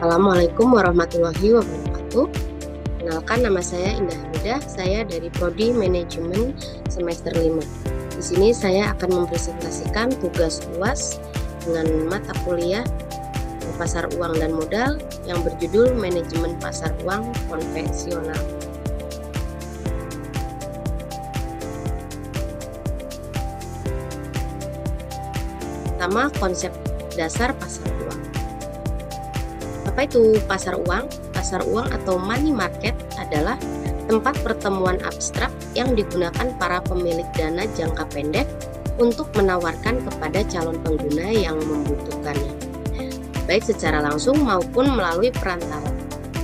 Assalamualaikum warahmatullahi wabarakatuh. Kenalkan, nama saya Indah Hamidah. Saya dari Prodi Manajemen semester 5. Di sini saya akan mempresentasikan tugas UAS dengan mata kuliah Pasar Uang dan Modal yang berjudul Manajemen Pasar Uang Konvensional. Pertama, konsep dasar pasar uang. Apa itu pasar uang? Pasar uang atau money market adalah tempat pertemuan abstrak yang digunakan para pemilik dana jangka pendek untuk menawarkan kepada calon pengguna yang membutuhkannya, baik secara langsung maupun melalui perantara.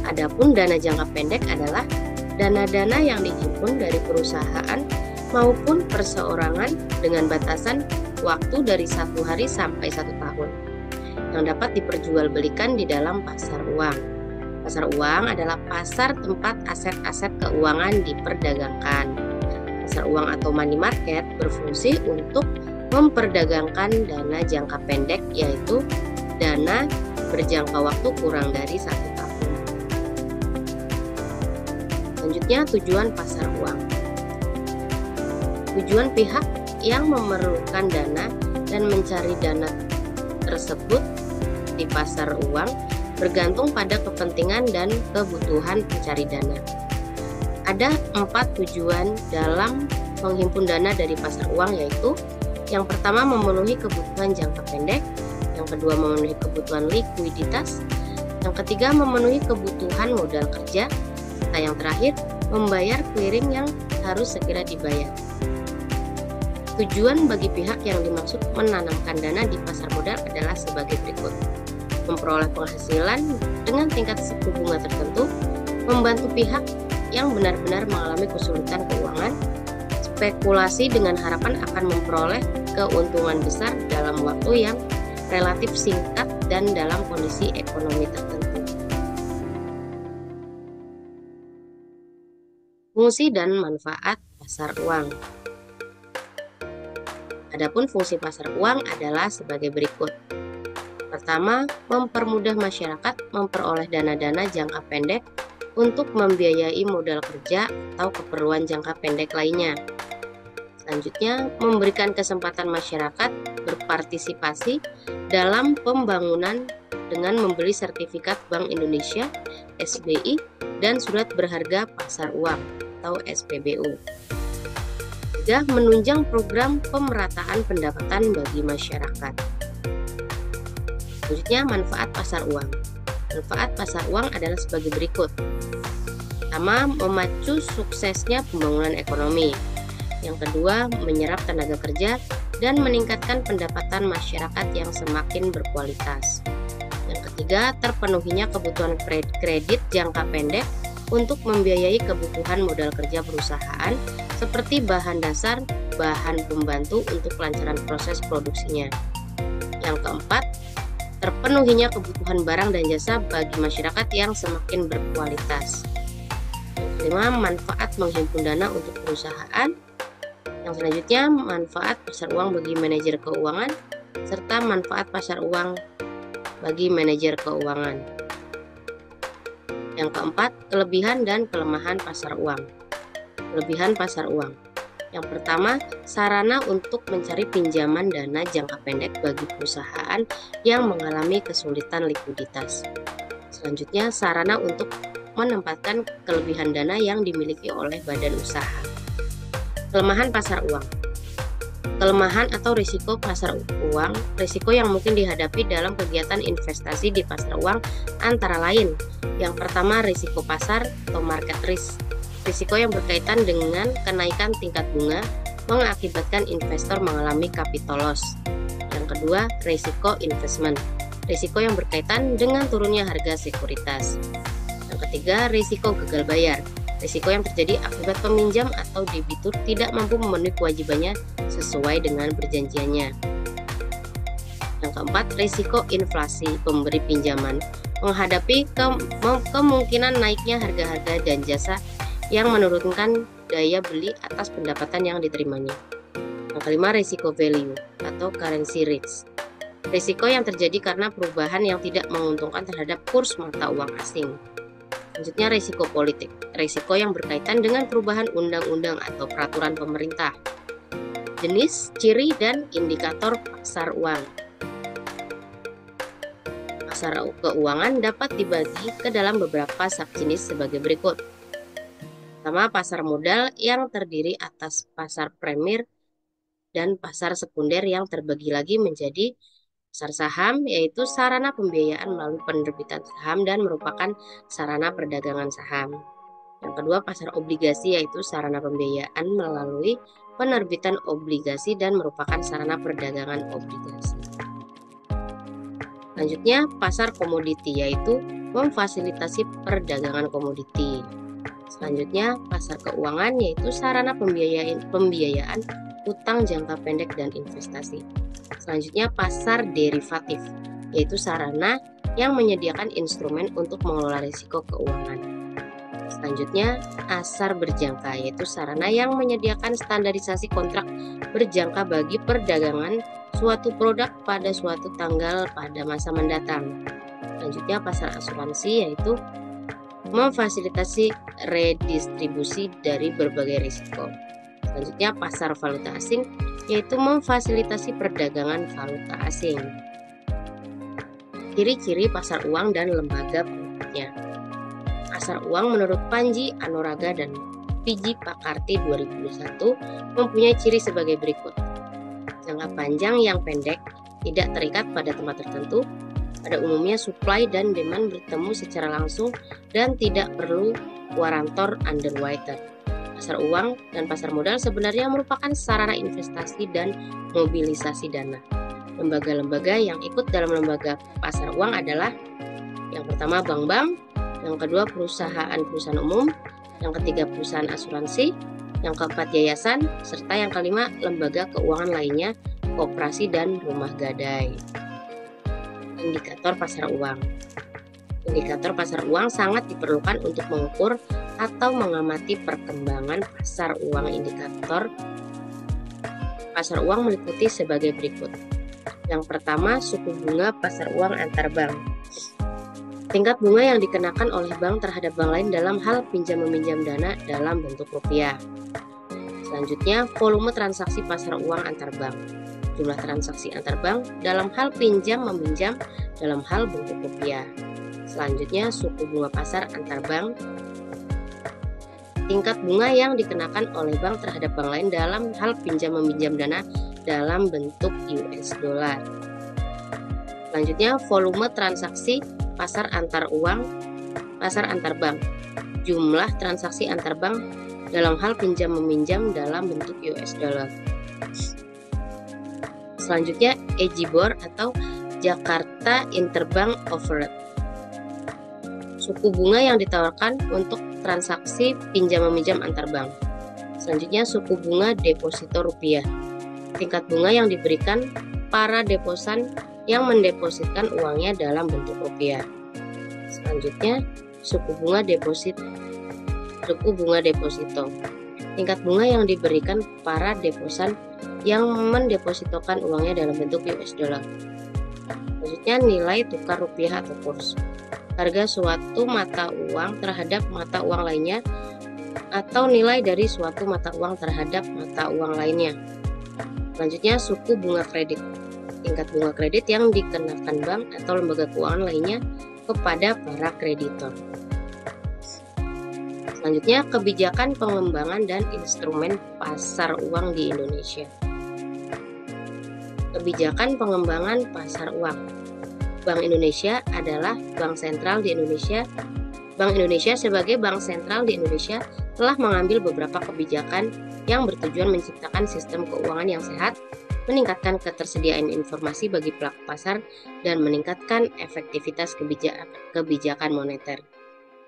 Adapun dana jangka pendek adalah dana-dana yang dihimpun dari perusahaan maupun perseorangan dengan batasan waktu dari 1 hari sampai 1 tahun, yang dapat diperjualbelikan di dalam pasar uang. Pasar uang adalah pasar tempat aset-aset keuangan diperdagangkan. Pasar uang atau money market berfungsi untuk memperdagangkan dana jangka pendek, yaitu dana berjangka waktu kurang dari 1 tahun. Selanjutnya, tujuan pasar uang. Tujuan pihak yang memerlukan dana dan mencari dana tersebut di pasar uang bergantung pada kepentingan dan kebutuhan pencari dana. Ada 4 tujuan dalam menghimpun dana dari pasar uang, yaitu yang pertama memenuhi kebutuhan jangka pendek, yang kedua memenuhi kebutuhan likuiditas, yang ketiga memenuhi kebutuhan modal kerja, serta yang terakhir membayar clearing yang harus segera dibayar. Tujuan bagi pihak yang dimaksud menanamkan dana di pasar modal adalah sebagai berikut: memperoleh penghasilan dengan tingkat suku bunga tertentu, membantu pihak yang benar-benar mengalami kesulitan keuangan, spekulasi dengan harapan akan memperoleh keuntungan besar dalam waktu yang relatif singkat dan dalam kondisi ekonomi tertentu. Fungsi dan manfaat pasar uang. Adapun fungsi pasar uang adalah sebagai berikut. Pertama, mempermudah masyarakat memperoleh dana-dana jangka pendek untuk membiayai modal kerja atau keperluan jangka pendek lainnya. Selanjutnya, memberikan kesempatan masyarakat berpartisipasi dalam pembangunan dengan membeli sertifikat Bank Indonesia (SBI) dan surat berharga pasar uang atau SPBU. Menunjang program pemerataan pendapatan bagi masyarakat. Selanjutnya, manfaat pasar uang. Manfaat pasar uang adalah sebagai berikut. Pertama, memacu suksesnya pembangunan ekonomi. Yang kedua, menyerap tenaga kerja dan meningkatkan pendapatan masyarakat yang semakin berkualitas. Yang ketiga, terpenuhinya kebutuhan kredit jangka pendek untuk membiayai kebutuhan modal kerja perusahaan seperti bahan dasar, bahan pembantu untuk kelancaran proses produksinya. Yang keempat, terpenuhinya kebutuhan barang dan jasa bagi masyarakat yang semakin berkualitas. Yang kelima, manfaat menghimpun dana untuk perusahaan. Yang selanjutnya, manfaat pasar uang bagi manajer keuangan, serta manfaat pasar uang bagi manajer keuangan. Yang keempat, kelebihan dan kelemahan pasar uang. Kelebihan pasar uang. Yang pertama, sarana untuk mencari pinjaman dana jangka pendek bagi perusahaan yang mengalami kesulitan likuiditas. Selanjutnya, sarana untuk menempatkan kelebihan dana yang dimiliki oleh badan usaha. Kelemahan pasar uang. Kelemahan atau risiko pasar uang, risiko yang mungkin dihadapi dalam kegiatan investasi di pasar uang antara lain. Yang pertama, risiko pasar atau market risk. Risiko yang berkaitan dengan kenaikan tingkat bunga mengakibatkan investor mengalami capital loss. Yang kedua, risiko investment. Risiko yang berkaitan dengan turunnya harga sekuritas. Yang ketiga, risiko gagal bayar. Risiko yang terjadi akibat peminjam atau debitur tidak mampu memenuhi kewajibannya sesuai dengan perjanjiannya. Yang keempat, risiko inflasi pemberi pinjaman menghadapi kemungkinan naiknya harga-harga dan jasa yang menurunkan daya beli atas pendapatan yang diterimanya. Yang kelima, risiko value atau currency risk. Risiko yang terjadi karena perubahan yang tidak menguntungkan terhadap kurs mata uang asing. Selanjutnya, risiko politik. Risiko yang berkaitan dengan perubahan undang-undang atau peraturan pemerintah. Jenis, ciri, dan indikator pasar uang. Pasar keuangan dapat dibagi ke dalam beberapa subjenis sebagai berikut. Pertama, pasar modal yang terdiri atas pasar premier dan pasar sekunder yang terbagi lagi menjadi pasar saham, yaitu sarana pembiayaan melalui penerbitan saham dan merupakan sarana perdagangan saham. Yang kedua, pasar obligasi, yaitu sarana pembiayaan melalui penerbitan obligasi dan merupakan sarana perdagangan obligasi. Selanjutnya, pasar komoditi, yaitu memfasilitasi perdagangan komoditi. Selanjutnya, pasar keuangan, yaitu sarana pembiayaan utang jangka pendek dan investasi. Selanjutnya, pasar derivatif, yaitu sarana yang menyediakan instrumen untuk mengelola risiko keuangan. Selanjutnya, pasar berjangka, yaitu sarana yang menyediakan standarisasi kontrak berjangka bagi perdagangan suatu produk pada suatu tanggal pada masa mendatang. Selanjutnya, pasar asuransi, yaitu memfasilitasi redistribusi dari berbagai risiko. Selanjutnya, pasar valuta asing, yaitu memfasilitasi perdagangan valuta asing. Ciri-ciri pasar uang dan lembaga pengikutnya. Pasar uang menurut Panji Anuradha dan Fiji Pakarti 2021 mempunyai ciri sebagai berikut. Jangka panjang yang pendek, tidak terikat pada tempat tertentu, pada umumnya supply dan demand bertemu secara langsung dan tidak perlu warantor underwriter. Pasar uang dan pasar modal sebenarnya merupakan sarana investasi dan mobilisasi dana. Lembaga-lembaga yang ikut dalam lembaga pasar uang adalah yang pertama bank-bank, yang kedua perusahaan-perusahaan umum, yang ketiga perusahaan asuransi, yang keempat yayasan, serta yang kelima lembaga keuangan lainnya, koperasi dan rumah gadai. Indikator pasar uang. Indikator pasar uang sangat diperlukan untuk mengukur atau mengamati perkembangan pasar uang. Indikator pasar uang meliputi sebagai berikut. Yang pertama, suku bunga pasar uang antar bank. Tingkat bunga yang dikenakan oleh bank terhadap bank lain dalam hal pinjam-meminjam dana dalam bentuk rupiah. Selanjutnya, volume transaksi pasar uang antar bank. Jumlah transaksi antar bank dalam hal pinjam-meminjam dalam hal bentuk rupiah. Selanjutnya, suku bunga pasar antar bank. Tingkat bunga yang dikenakan oleh bank terhadap bank lain dalam hal pinjam-meminjam dana dalam bentuk US dollar. Selanjutnya, volume transaksi pasar antar uang, pasar antar bank. Jumlah transaksi antar bank dalam hal pinjam-meminjam dalam bentuk US dollar. Selanjutnya, EJBOR atau Jakarta Interbank Offer Rate. Suku bunga yang ditawarkan untuk transaksi pinjam-meminjam antar bank. Selanjutnya, suku bunga deposito rupiah. Tingkat bunga yang diberikan para deposan yang mendepositkan uangnya dalam bentuk rupiah. Selanjutnya, suku bunga deposito. Tingkat bunga yang diberikan para deposan yang mendepositokan uangnya dalam bentuk US dollar. Selanjutnya, nilai tukar rupiah atau kurs. Harga suatu mata uang terhadap mata uang lainnya atau nilai dari suatu mata uang terhadap mata uang lainnya. Selanjutnya, suku bunga kredit. Tingkat bunga kredit yang dikenakan bank atau lembaga keuangan lainnya kepada para kreditor. Selanjutnya, kebijakan pengembangan dan instrumen pasar uang di Indonesia. Kebijakan pengembangan pasar uang. Bank Indonesia adalah bank sentral di Indonesia. Bank Indonesia sebagai bank sentral di Indonesia telah mengambil beberapa kebijakan yang bertujuan menciptakan sistem keuangan yang sehat, meningkatkan ketersediaan informasi bagi pelaku pasar, dan meningkatkan efektivitas kebijakan moneter.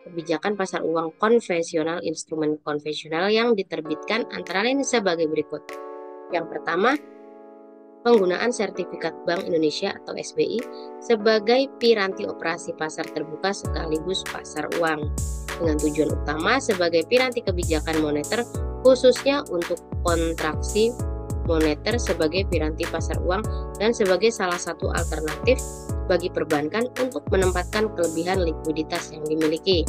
Kebijakan pasar uang konvensional, instrumen konvensional yang diterbitkan antara lain sebagai berikut. Yang pertama, penggunaan sertifikat Bank Indonesia atau SBI sebagai piranti operasi pasar terbuka sekaligus pasar uang, dengan tujuan utama sebagai piranti kebijakan moneter khususnya untuk kontraksi moneter sebagai piranti pasar uang dan sebagai salah satu alternatif bagi perbankan untuk menempatkan kelebihan likuiditas yang dimiliki.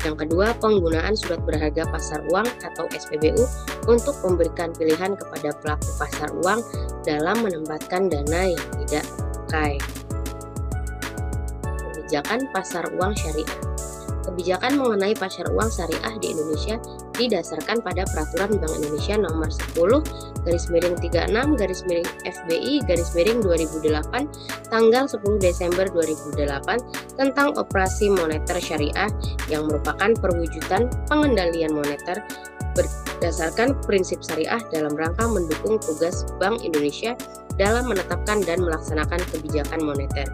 Yang kedua, penggunaan surat berharga pasar uang atau SPBU untuk memberikan pilihan kepada pelaku pasar uang dalam menempatkan dana yang tidak terpakai. Kebijakan pasar uang syariah. Kebijakan mengenai pasar uang syariah di Indonesia didasarkan pada Peraturan Bank Indonesia Nomor 10/36-FBI/2008 tanggal 10 Desember 2008 tentang operasi moneter syariah yang merupakan perwujudan pengendalian moneter berdasarkan prinsip syariah dalam rangka mendukung tugas Bank Indonesia dalam menetapkan dan melaksanakan kebijakan moneter.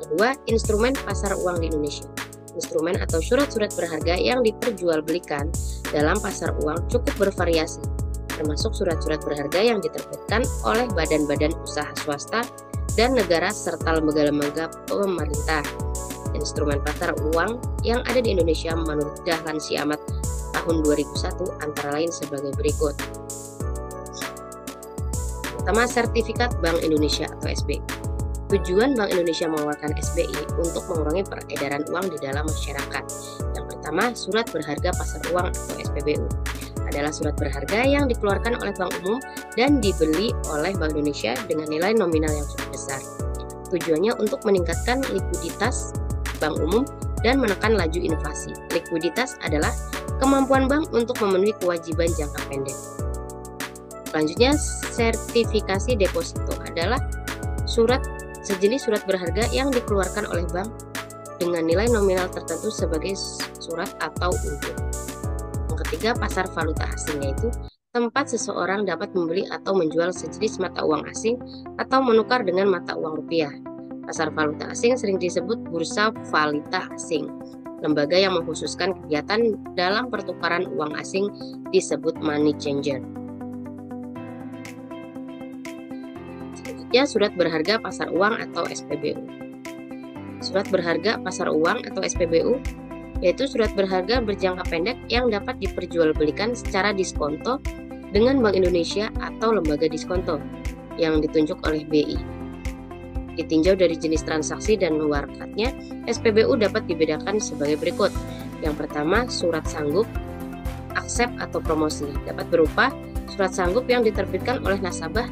Kedua, instrumen pasar uang di Indonesia. Instrumen atau surat-surat berharga yang diperjualbelikan dalam pasar uang cukup bervariasi, termasuk surat-surat berharga yang diterbitkan oleh badan-badan usaha swasta dan negara serta lembaga-lembaga pemerintah. Instrumen pasar uang yang ada di Indonesia menurut Dahlan Siamat tahun 2001 antara lain sebagai berikut. Pertama, sertifikat Bank Indonesia atau SBI. Tujuan Bank Indonesia mengeluarkan SBI untuk mengurangi peredaran uang di dalam masyarakat. Yang pertama, surat berharga pasar uang atau SPBU adalah surat berharga yang dikeluarkan oleh Bank Umum dan dibeli oleh Bank Indonesia dengan nilai nominal yang cukup besar. Tujuannya untuk meningkatkan likuiditas Bank Umum dan menekan laju inflasi. Likuiditas adalah kemampuan bank untuk memenuhi kewajiban jangka pendek. Selanjutnya, sertifikasi deposito adalah sejenis surat berharga yang dikeluarkan oleh bank dengan nilai nominal tertentu sebagai surat atau unjuk. Yang ketiga, pasar valuta asing, yaitu tempat seseorang dapat membeli atau menjual sejenis mata uang asing atau menukar dengan mata uang rupiah. Pasar valuta asing sering disebut bursa valuta asing. Lembaga yang mengkhususkan kegiatan dalam pertukaran uang asing disebut money changer. Selanjutnya, surat berharga pasar uang atau SPBU. Surat berharga pasar uang atau SPBU yaitu surat berharga berjangka pendek yang dapat diperjualbelikan secara diskonto dengan Bank Indonesia atau lembaga diskonto yang ditunjuk oleh BI. Ditinjau dari jenis transaksi dan warakatnya, SPBU dapat dibedakan sebagai berikut. Yang pertama, surat sanggup, aksep atau promosi. Dapat berupa surat sanggup yang diterbitkan oleh nasabah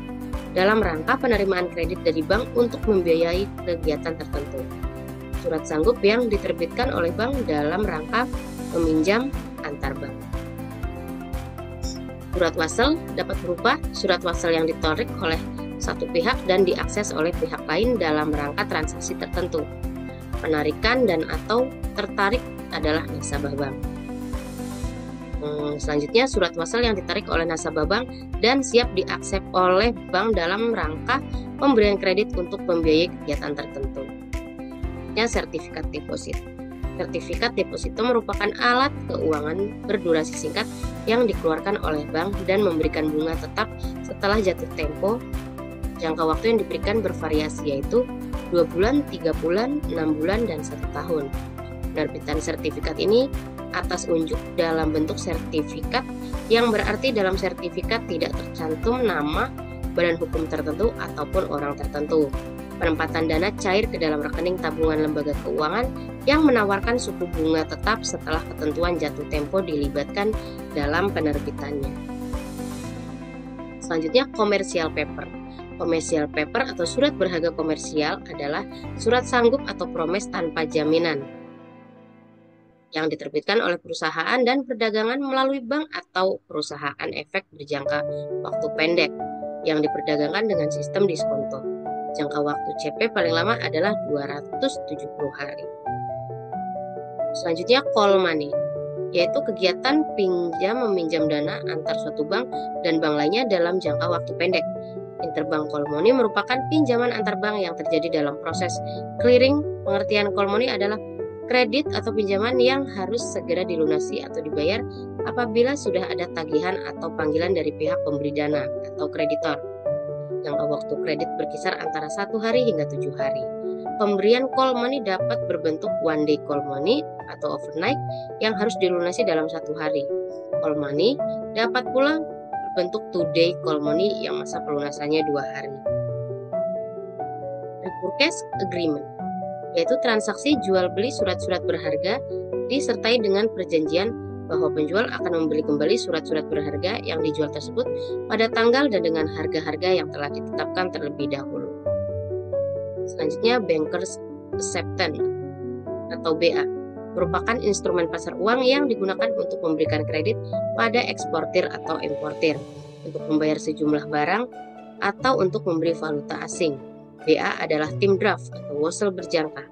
dalam rangka penerimaan kredit dari bank untuk membiayai kegiatan tertentu. Surat sanggup yang diterbitkan oleh bank dalam rangka meminjam antar bank. Surat wasel dapat berupa surat wasel yang ditarik oleh satu pihak dan diakses oleh pihak lain dalam rangka transaksi tertentu. Penarikan dan atau tertarik adalah nasabah bank. Selanjutnya, surat wasel yang ditarik oleh nasabah bank dan siap diaksep oleh bank dalam rangka pemberian kredit untuk membiayai kegiatan tertentu. Sertifikat deposit. Sertifikat deposito merupakan alat keuangan berdurasi singkat yang dikeluarkan oleh bank dan memberikan bunga tetap setelah jatuh tempo. Jangka waktu yang diberikan bervariasi, yaitu 2 bulan, 3 bulan, 6 bulan, dan 1 tahun. Penerbitan sertifikat ini atas unjuk dalam bentuk sertifikat, yang berarti dalam sertifikat tidak tercantum nama, badan hukum tertentu, ataupun orang tertentu. Penempatan dana cair ke dalam rekening tabungan lembaga keuangan yang menawarkan suku bunga tetap setelah ketentuan jatuh tempo dilibatkan dalam penerbitannya. Selanjutnya, commercial paper. Commercial paper atau surat berharga komersial adalah surat sanggup atau promes tanpa jaminan yang diterbitkan oleh perusahaan dan perdagangan melalui bank atau perusahaan efek berjangka waktu pendek yang diperdagangkan dengan sistem diskonto. Jangka waktu CP paling lama adalah 270 hari. Selanjutnya, call money, yaitu kegiatan pinjam-meminjam dana antar suatu bank dan bank lainnya dalam jangka waktu pendek. Interbank call money merupakan pinjaman antar bank yang terjadi dalam proses clearing. Pengertian call money adalah kredit atau pinjaman yang harus segera dilunasi atau dibayar apabila sudah ada tagihan atau panggilan dari pihak pemberi dana atau kreditor. Jangka waktu kredit berkisar antara 1 hari hingga 7 hari. Pemberian call money dapat berbentuk one day call money atau overnight yang harus dilunasi dalam 1 hari. Call money dapat pula bentuk two-day call money yang masa pelunasannya 2 hari. Repurchase agreement, yaitu transaksi jual beli surat-surat berharga disertai dengan perjanjian bahwa penjual akan membeli kembali surat-surat berharga yang dijual tersebut pada tanggal dan dengan harga-harga yang telah ditetapkan terlebih dahulu. Selanjutnya, Bankers Acceptance atau BA merupakan instrumen pasar uang yang digunakan untuk memberikan kredit pada eksportir atau importir untuk membayar sejumlah barang atau untuk memberi valuta asing. BA adalah tim draft atau wholesale berjangka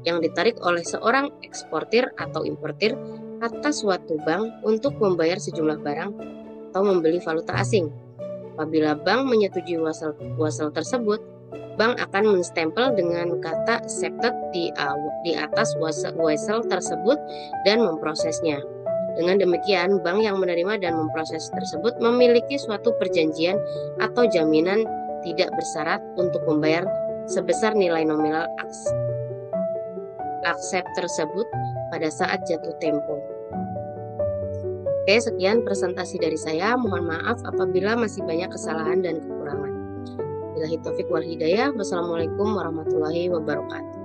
yang ditarik oleh seorang eksportir atau importir atas suatu bank untuk membayar sejumlah barang atau membeli valuta asing. Apabila bank menyetujui wholesale tersebut, bank akan menstempel dengan kata accepted di atas wholesale tersebut dan memprosesnya. Dengan demikian, bank yang menerima dan memproses tersebut memiliki suatu perjanjian atau jaminan tidak bersyarat untuk membayar sebesar nilai nominal accept tersebut pada saat jatuh tempo. Oke, sekian presentasi dari saya. Mohon maaf apabila masih banyak kesalahan dan kekurangan. Billahi taufik wal hidayah. Wassalamualaikum warahmatullahi wabarakatuh.